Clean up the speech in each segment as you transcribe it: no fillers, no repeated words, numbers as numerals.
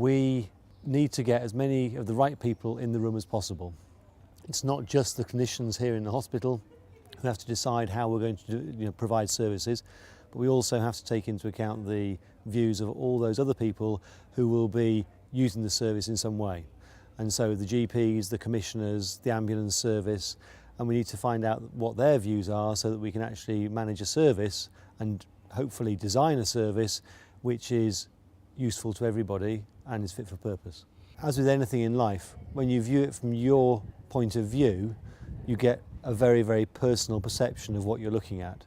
We need to get as many of the right people in the room as possible. It's not just the clinicians here in the hospital who have to decide how we're going to provide services, but we also have to take into account the views of all those other people who will be using the service in some way. And so the GPs, the commissioners, the ambulance service, and we need to find out what their views are so that we can actually manage a service and hopefully design a service which is useful to everybody and is fit for purpose. As with anything in life, when you view it from your point of view, you get a very, very personal perception of what you're looking at.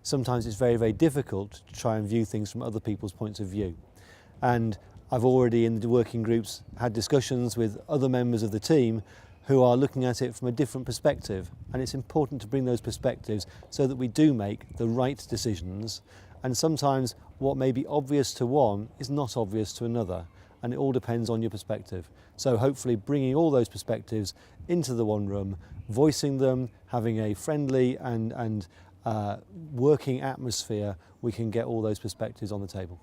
Sometimes it's very, very difficult to try and view things from other people's points of view. And I've already in the working groups had discussions with other members of the team who are looking at it from a different perspective. And it's important to bring those perspectives so that we do make the right decisions. And sometimes what may be obvious to one is not obvious to another. And it all depends on your perspective. So hopefully bringing all those perspectives into the one room, voicing them, having a friendly and working atmosphere, we can get all those perspectives on the table.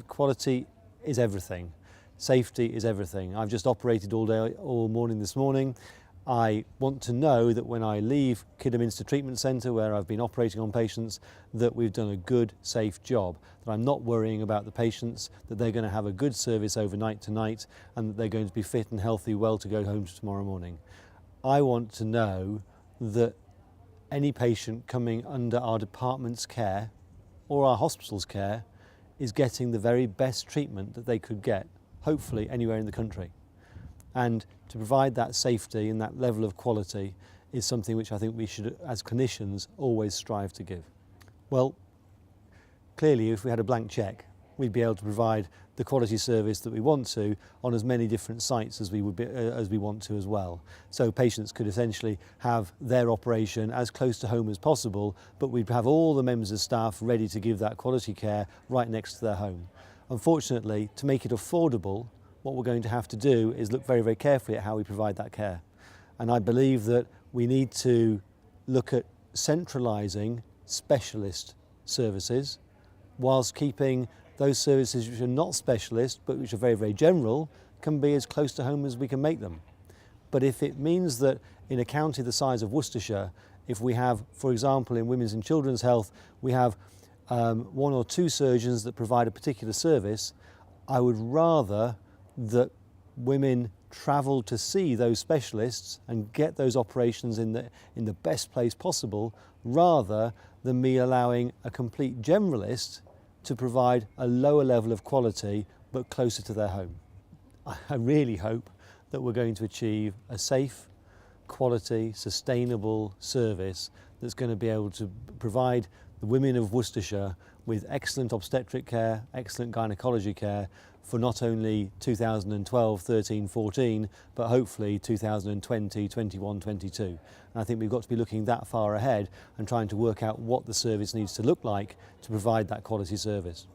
Quality is everything. Safety is everything. I've just operated all morning this morning. I want to know that when I leave Kidderminster Treatment Centre, where I've been operating on patients, that we've done a good, safe job, that I'm not worrying about the patients, that they're going to have a good service overnight tonight, and that they're going to be fit and healthy, well to go home tomorrow morning. I want to know that any patient coming under our department's care or our hospital's care is getting the very best treatment that they could get, hopefully anywhere in the country. And to provide that safety and that level of quality is something which I think we should, as clinicians, always strive to give. Well, clearly if we had a blank cheque, we'd be able to provide the quality service that we want to on as many different sites as we want to as well. So patients could essentially have their operation as close to home as possible, but we'd have all the members of staff ready to give that quality care right next to their home. Unfortunately, to make it affordable, what we're going to have to do is look very, very carefully at how we provide that care. And I believe that we need to look at centralising specialist services whilst keeping those services which are not specialist but which are very, very general can be as close to home as we can make them. But if it means that in a county the size of Worcestershire, if we have, for example, in women's and children's health, we have one or two surgeons that provide a particular service, I would rather that women travel to see those specialists and get those operations in the best place possible, rather than me allowing a complete generalist to provide a lower level of quality but closer to their home. I really hope that we're going to achieve a safe, quality, sustainable service that's going to be able to provide the women of Worcestershire with excellent obstetric care, excellent gynecology care for not only 2012, 13, 14, but hopefully 2020, 21, 22. And I think we've got to be looking that far ahead and trying to work out what the service needs to look like to provide that quality service.